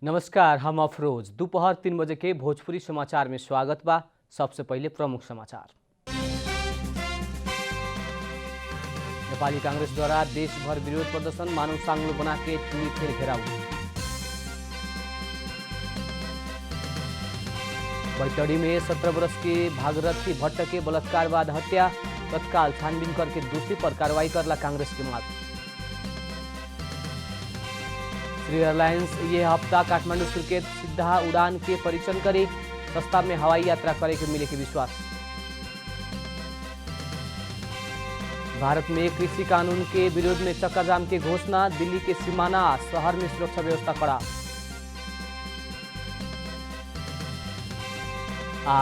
नमस्कार, हम अफरोज। दोपहर 3 बजे के भोजपुरी समाचार में स्वागत बा। सबसे पहले प्रमुख समाचार। नेपाली कांग्रेस द्वारा देश भर विरोध प्रदर्शन, मानव सांगलो बना के टुली खेल घेराव। बैतडी में 17 वर्ष के भागरथी भट्ट के बलात्कार बाद हत्या, तत्काल छानबीन करके दोषी पर कार्रवाई करला कांग्रेस की मांग। श्री एयरलाइंस ये हफ्ता काठमांडू सुर्खेत सीधा उड़ान के परीक्षण करी, सस्ता में हवाई यात्रा करे के मिले के विश्वास। भारत में कृषि कानून के विरोध में चक्का जाम के घोषणा, दिल्ली के सीमाना शहर में सुरक्षा व्यवस्था कड़ा।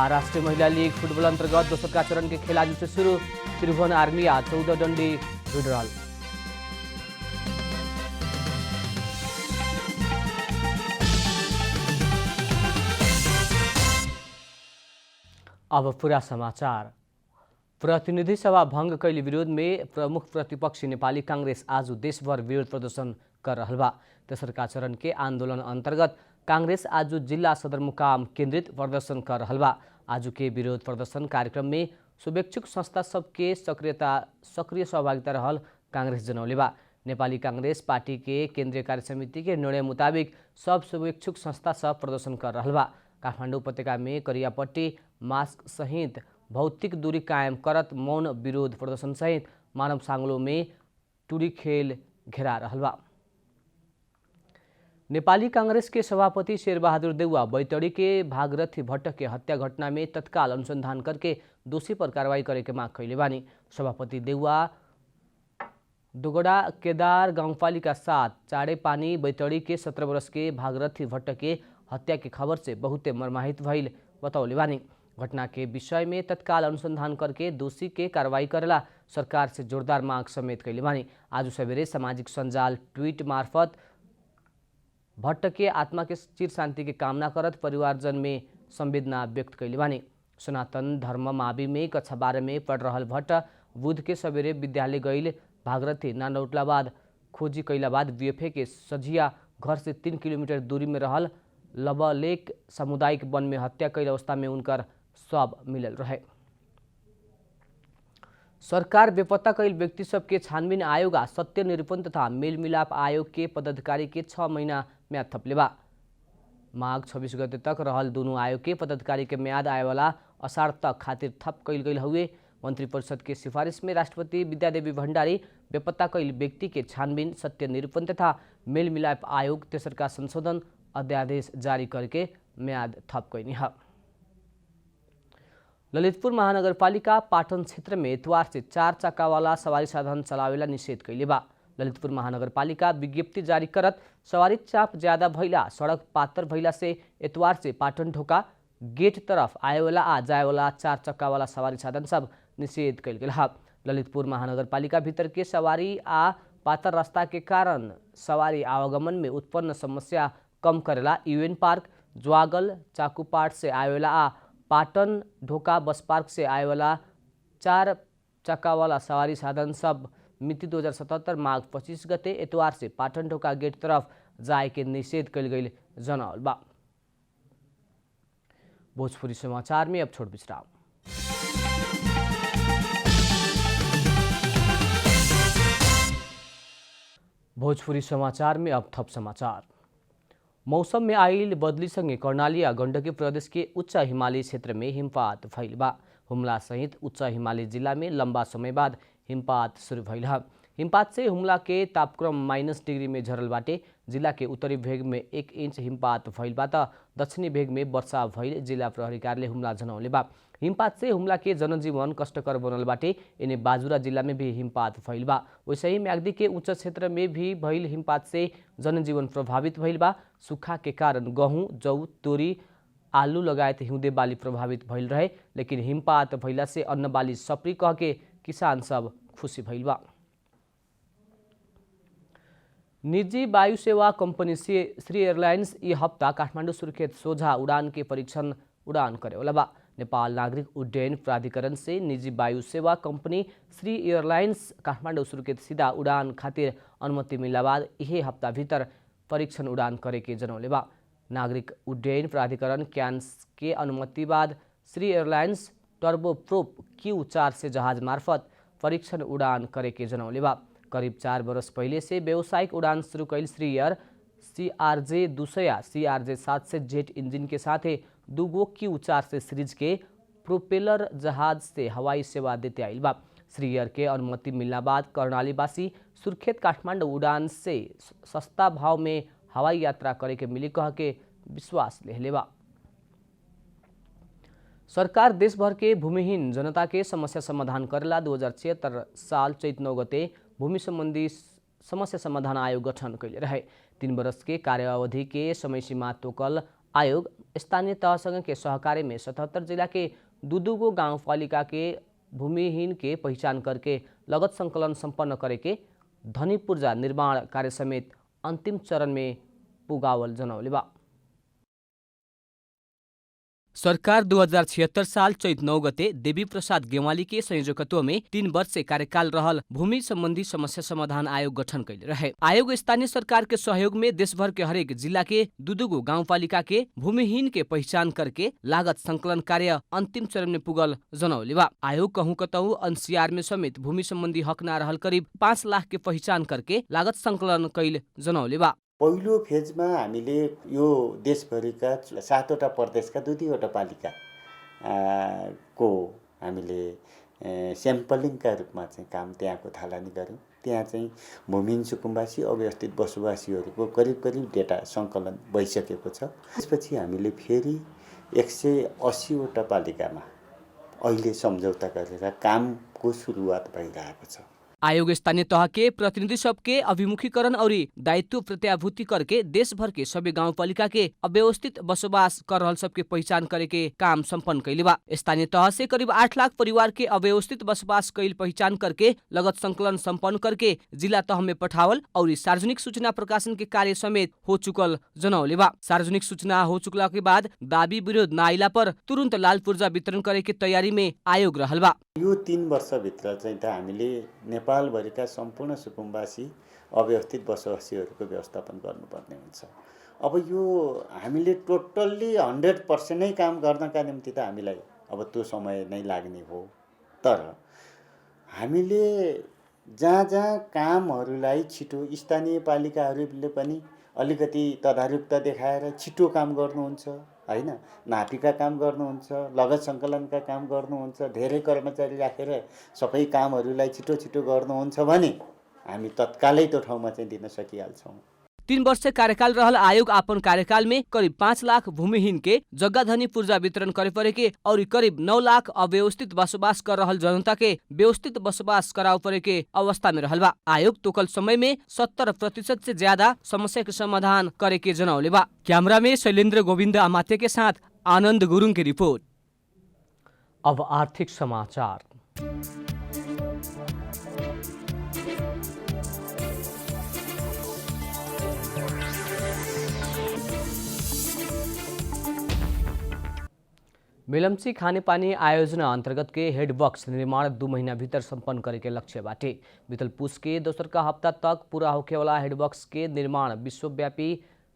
राष्ट्रीय महिला लीग फुटबॉल अंतर्गत दोसर का चरण के खेल आज से शुरू, त्रिभुवन आर्मी 14 डंडी विड्रॉल। अब पूरा समाचार। प्रतिनिधि सभा भंग कैली विरोध में प्रमुख प्रतिपक्षी नेपाली कांग्रेस आज देशभर विरोध प्रदर्शन कर रहल बा। तेसरका चरण के आंदोलन अंतर्गत कांग्रेस आज जिला सदरमुकाम केंद्रित प्रदर्शन कर रहल बा। आज के विरोध प्रदर्शन कार्यक्रम में शुभेच्छुक संस्था सबके सक्रिय सहभागिता रहल कांग्रेस जनौले बा। नेपाली कांग्रेस पार्टी के केंद्रीय कार्य समिति के निर्णय मुताबिक सब शुभेच्छुक संस्था सब प्रदर्शन कर रहल बा। काठमाडौँ उपत्यका में करियापट्टी मास्क सहित भौतिक दूरी कायम करत मौन विरोध प्रदर्शन सहित मानव सांगलो में टुरी खेल घेरा रहल बा। नेपाली कांग्रेस के सभापति शेरबहादुर देउवा बैतडी के भागरथी भट्ट के हत्या घटना में तत्काल अनुसंधान करके दोषी पर कार्रवाई करे के मांग कैले बानी। सभापति देउवा दुगड़ा केदार गाउँपालिका 7 चाडे पानी बैतडी के 17 वर्ष के भागरथी भट्ट के हत्या की खबर से बहुते मर्माहित भइल बतौले बानी। घटना के विषय में तत्काल अनुसंधान करके दोषी के कार्रवाई करेला सरकार से जोरदार मांग समेत कैले बानी। आज सवेरे सामाजिक सञ्जाल ट्वीट मार्फत भट्ट के आत्मा के चिर शांति की कामना करत परिवारजन में संवेदना व्यक्त कैले बानी। सनातन धर्म मावि में कक्षा 12 में पढ़ रहल भट्ट बुध के सवेरे विद्यालय गईल भागरथी ना लौटला बाद खोजी कैला बाद बीएफए के सझिया घर से 3 किलोमीटर दूरी में रहल लबलेक सामुदायिक वन में हत्या कैल अवस्था में उनकर शव मिलल रहे। सरकार बेपत्ता कैल व्यक्ति सबके छानबीन आयोग आ सत्य निरूपण तथा मेल मिलाप आयोग के पदाधिकारी के 6 महीना म्याद थपले बा। माघ 26 गते तक रहल दोनों आयोग के पदाधिकारी के म्याद आएवाला असार तक खातिर थप कैल गई हुए मंत्री परिषद के सिफारिश में राष्ट्रपति विद्यादेवी भण्डारी बेपत्ता कैल व्यक्ति के छानबीन सत्य निरूपण तथा मेल मिलाप आयोग तेसरका संशोधन अध्यादेश जारी करके म्याद थप कैनी है। ललितपुर महानगरपालिका पाटन क्षेत्र में इतवार से 4 चक्का वाला सवारी साधन चलावेला निषेध कैले बा। ललितपुर महानगरपालिका विज्ञप्ति जारी करत सवारी चाप ज्यादा भइला, सड़क पातर भइला से इतवार से पाटन ढोका गेट तरफ आएवाला आ जाएवाला 4 चक्का वाला सवारी साधन सब निषेध कैल गेल है। ललितपुर महानगरपालिका भीतर के सवारी आ पातर रास्ता के कारण सवारी आवागमन में उत्पन्न समस्या कम करेला यूएन पार्क, ज्वागल, चाकुपाट से आएवाला आ पाटन ढोका बस पार्क से आएवाला 4 चक्का वाला सवारी साधन सब मिति 2077 माघ 25 गते इतवार से पाटन ढोका गेट तरफ जाए के निषेध कैल गई जनावल बा। भोजपुरी समाचार में अब छोट विश्राम। भोजपुरी समाचार में अब थप समाचार। मौसम में आइल बदलीसँगै कर्णाली आ गण्डकी प्रदेश के उच्च हिमाली क्षेत्र में हिमपात भइल बा। हुम्ला सहित उच्च हिमाली जिला में लंबा समय बाद हिमपात शुरू भइल है। हिमपात से हुम्ला के तापक्रम -डिग्री में झरल बाटे। जिला के उत्तरी भेग में 1 इंच हिमपात भइल बा त दक्षिणी भेग में वर्षा भइल जिला प्रहरी कार्यालय हुम्ला जनौले बा। हिमपात से हुम्ला के जनजीवन कष्टकर बनल बाटे। इने बाजुरा जिला में भी हिमपात भइल बा। वैसे ही म्याग्दी के उच्च क्षेत्र में भी भइल हिमपात से जनजीवन प्रभावित भइल बा। सुखा के कारण गहुँ, जौ, तोरी, आलू लगायत हिउँदे बाली प्रभावित भइल रहे, लेकिन हिमपात भइला से अन्न बाली सप्री कह के किसान सब खुशी भइल बा। निजी वायु सेवा कंपनी श्री एयरलाइंस ये हफ्ता काठमाडौँ सुर्खेत सोझा उड़ान के परीक्षण उड़ान करेवाला बा। नेपाल नागरिक उड्डयन प्राधिकरण से निजी वायु सेवा कंपनी श्री एयरलाइंस काठमाडौँ सुर्खेत सीधा उड़ान खातिर अनुमति मिलला बाद यही हफ्ता भीतर परीक्षण उड़ान करे के जनौले बा। नागरिक उड्डयन प्राधिकरण क्यान्स के अनुमति बाद श्री एयरलाइंस टर्बोप्रोप Q400 जहाज मार्फत परीक्षण उड़ान करेके जनौले बा। करीब 4 बरस पहले से व्यावसायिक उड़ान शुरू कैल श्री एयर CRJ-200 या CRJ-700 जेट इंजन के साथ दूगो Q400 सीरीज के प्रोपेलर जहाज से हवाई सेवा देते आइल बा। श्री एयर के अनुमति मिलना बाद कर्णालीवासी सुर्खेत काठमांडू उड़ान से सस्ता भाव में हवाई यात्रा करे के मिली कह के विश्वास लेहले बा। सरकार देश भर के भूमिहीन जनता के समस्या समाधान करेला 2076 साल चैत 9 गते भूमि संबंधी समस्या समाधान आयोग गठन कैले रहे। 3 वर्ष के कार्यावधि के समय सीमा तोकल आयोग स्थानीय तहसँग के सहकार्य में 77 जिला के दूगो गाउँपालिका के भूमिहीन के पहचान करके लगत संकलन संपन्न करे के धनी पूर्जा निर्माण कार्य समेत अंतिम चरण में पुगावल जनौले बा। सरकार 2076 साल चैत 9 गते देवी प्रसाद गेवाली के संयोजकत्व में 3 वर्ष से कार्यकाल रहल भूमि संबंधी समस्या समाधान आयोग गठन कैले रहे। आयोग स्थानीय सरकार के सहयोग में देशभर के हरेक जिला के दूगो गाउँपालिका के भूमिहीन के पहचान करके लागत संकलन कार्य अंतिम चरण में पुगल जनौले बा। आयोग कहूँ कतहु NCR में समेत भूमि संबंधी हक ना रहल करीब 5 लाख के पहचान करके लागत संकलन कैल जनौले बा। पहिलो फेजमा हामीले यो देशभरिका 7वटा प्रदेशका 2-2वटा पालिका को हामीले स्याम्पलिङका रूपमा चाहिँ काम त्यहाँको थालनी गर्यौँ। त्यहाँ चाहिँ भूमिहीन सुकुम्बासी अव्यवस्थित बसोबासीहरूको करिब डेटा सङ्कलन भइसकेको छ। त्यसपछि हामीले फेरि 180वटा पालिकामा अहिले सम्झौता गरेर कामको सुरुवात भइरहेको छ। आयोग स्थानीय तह के प्रतिनिधि सबके अभिमुखीकरण और दायित्व प्रत्याभूति करके देश भर के सभी गाउँपालिका के अव्यवस्थित बसोबास कर रहल सबके पहचान करे के काम संपन्न कैले बा। स्थानीय तह से करीब 8 लाख परिवार के अव्यवस्थित बसोबास कैल पहचान करके लगत संकलन संपन्न करके जिला तह में पठावल और सार्वजनिक सूचना प्रकाशन के कार्य समेत हो चुकल जनौले बा। सार्वजनिक सूचना हो चुकला के बाद दाबी विरोध नाइला पर तुरंत लाल पूर्जा वितरण करे के तैयारी में आयोग रहल बा। यो 3 वर्षभित्र चाहिँ त हामीले नेपालभरिका सम्पूर्ण सुकुम्बासी अव्यवस्थित बसोबासीहरूको व्यवस्थापन गर्नुपर्ने हुन्छ। अब यो हामीले टोटल्ली 100% नै काम गर्नका निम्ति त हामीलाई अब त्यो समय नै लाग्ने हो। तर हामीले जहाँ कामहरूलाई छिटो स्थानीय पालिकाहरूले पनि अलिकति तदारुकता देखाएर छिटो काम गर्नुहुन्छ हैन, नापीका काम गर्नुहुन्छ, लगत सङ्कलनका काम गर्नुहुन्छ, धेरै कर्मचारी राखेर सबै कामहरूलाई छिटो गर्नुहुन्छ भने हामी तत्कालै त्यो ठाउँमा चाहिँ दिन सकिहाल्छौँ। 3 वर्ष कार्यकाल रहल आयोग अपन कार्यकाल में करीब 5 लाख भूमिहीन के जग्गा धनी पूर्जा वितरण करे परे के और करीब 9 लाख अव्यवस्थित बसोबास कर रहल जनता के व्यवस्थित बसोबास कराव परे के अवस्था में रहल बा। आयोग तोकल समय में 70% से ज्यादा समस्या के समाधान करे के जनौले बा। कैमरा में शैलेन्द्र गोविंद आमात्य के साथ आनंद गुरुङ की रिपोर्ट। अब आर्थिक समाचार। मेलम्ची खानेपानी आयोजना अंतर्गत के हेडबॉक्स निर्माण 2 महीना भीतर संपन्न करे के लक्ष्य बाटे। बीतल पुस के दोसर का हफ्ता तक पूरा होखे वाला हेडबॉक्स के निर्माण विश्वव्यापी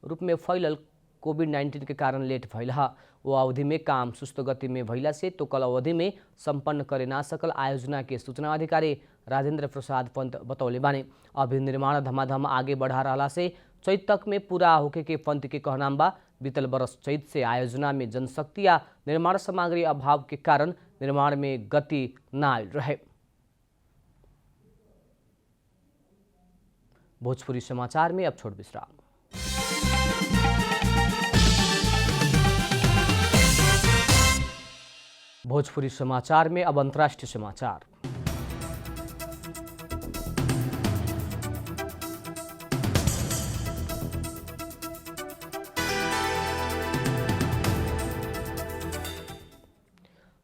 रूप में फैलल कोविड-19 के कारण लेट भइल ह। वो अवधि में काम सुस्त गति में भइला से तोकल अवधि में संपन्न करे ना सकल आयोजना के सूचना अधिकारी राजेंद्र प्रसाद पंत बतौले बानी। अभी निर्माण धमाधम आगे बढ़ा रहला से चैत तक में पूरा होके के पंत के कहनाम बा। बीतल बरस चैत से आयोजना में जनशक्ति या निर्माण सामग्री अभाव के कारण निर्माण में गति न आयल रहे। भोजपुरी समाचार में अब छोट विश्राम। भोजपुरी समाचार में अब अंतर्राष्ट्रीय समाचार।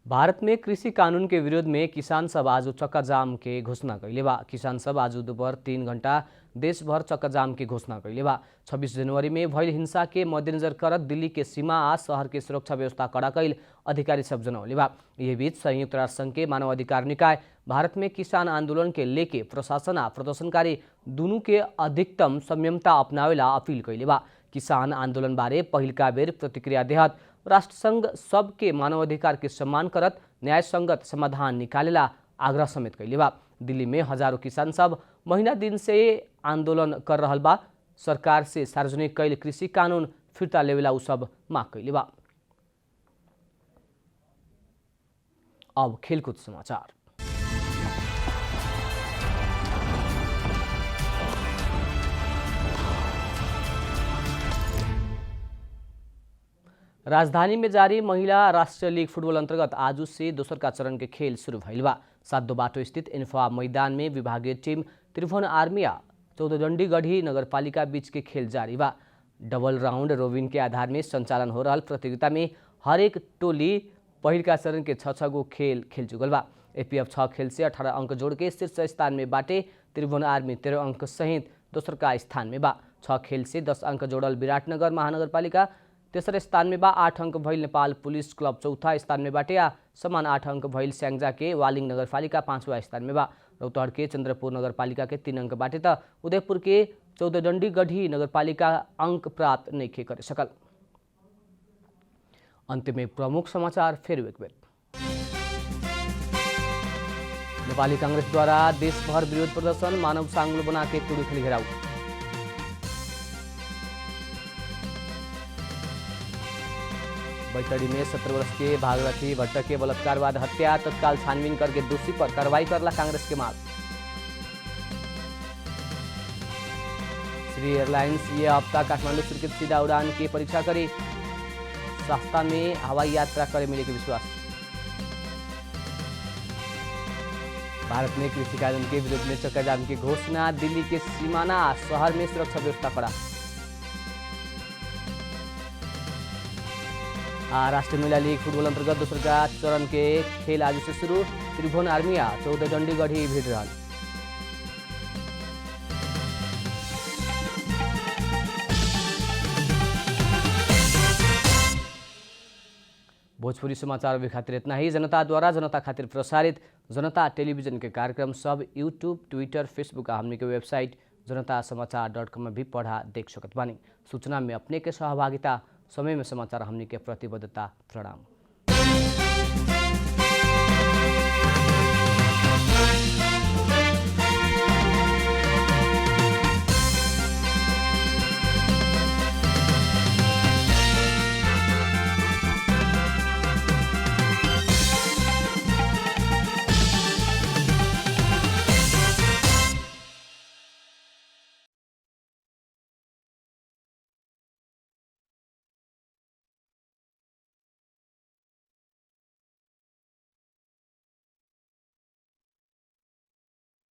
भारत में कृषि कानून के विरोध में किसान सब आज चक्का जाम के घोषणा कैले बा। किसान सब आज दोपहर 3 घंटा देश भर चक्का जाम की घोषणा कैले बा। 26 जनवरी में भइल हिंसा के मद्देनजर करत दिल्ली के सीमा आ शहर के सुरक्षा व्यवस्था कड़ा कैल अधिकारी सब जनौले बा। यही बीच संयुक्त राष्ट्र संघ के मानव अधिकार निकाय भारत में किसान आंदोलन के लेके प्रशासन आ प्रदर्शनकारी दोनों के अधिकतम संयमता अपनावेला अपील कैले बा। किसान आंदोलनबारे पहिलका बेर प्रतिक्रिया देहत राष्ट्रसंघ सबके मानवाधिकार के सम्मान करत न्यायसंगत समाधान निकालेला आग्रह समेत कैले बा। दिल्ली में हजारों किसान सब महीना दिन से आंदोलन कर रहल बा। सरकार से सार्वजनिक कैल कृषि कानून फिर्ता लेवेला उ सब मांग कैले बा। अब खेलकूद समाचार। राजधानी में जारी महिला राष्ट्रीय लीग फुटबॉल अंतर्गत आज से दोसर का चरण के खेल शुरू भइल बा। 7 बाटो स्थित इन्फा मैदान में विभागीय टीम त्रिभुवन आर्मी आ 14 डंडीगढ़ी नगरपालिका बीच के खेल जारी बा। डबल राउंड रोबिन के आधार में संचालन हो रहल प्रतियोगिता में हरेक टोली पहिलका चरण के 6 गो खेल खेल चुकल बा। एपीएफ 6 खेल से 18 अंक जोड़ के शीर्ष स्थान में बाटे। त्रिभुवन आर्मी 13 अंक सहित दोसर का स्थान में बा। 6 खेल से 10 अंक जोड़ल विराटनगर महानगरपालिका तेसर स्थान में बा। 8 अंक भइल नेपाल पुलिस क्लब चौथा स्थान में बाटे आ समान 8 अंक भइल स्याङ्जा के वालिङ नगरपालिका 5वां स्थान में बा। रौतहट के चन्द्रपुर नगरपालिका के 3 अंक बाटे त उदयपुर के 14 डंडीगढ़ी नगरपालिका अंक प्राप्त नहीं कर सकल। अंत में प्रमुख समाचार फिर एक बेर। नेपाली कांग्रेस द्वारा देशभर विरोध प्रदर्शन, मानव सांगलो बना के तुड़ीखली घेराव। बैतडी में 17 वर्ष के भागरथी भट्ट के बलात्कार बाद हत्या, तत्काल छानबीन करके दोषी पर कार्रवाई करला कांग्रेस के मांग। श्री एयरलाइंस ये हफ्ता काठमांडू स्वीकृत सीधा उड़ान की परीक्षा करी, सस्ता में हवाई यात्रा करे मिले के विश्वास। भारत में कृषि कानून के विरोध में चक्काजाम की घोषणा, दिल्ली के सीमाना शहर में सुरक्षा व्यवस्था कड़ा। राष्ट्रीय महिला लीग फुटबॉल अंतर्गत दोसर का चरण के खेल आज से शुरू। त्रिभुवन आर्मी आ 14 डंडीगढ़ी भिड़ रहा। भोजपुरी समाचार अभी खातिर इतना ही। जनता द्वारा जनता खातिर प्रसारित जनता टेलीविजन के कार्यक्रम सब यूट्यूब, ट्विटर, फेसबुक हमने के वेबसाइट जनतासमाचार.com में भी पढ़ा देख सकत बानी। सूचना में अपने के सहभागिता, समय में समाचार हमने के प्रतिबद्धता। प्रणाम।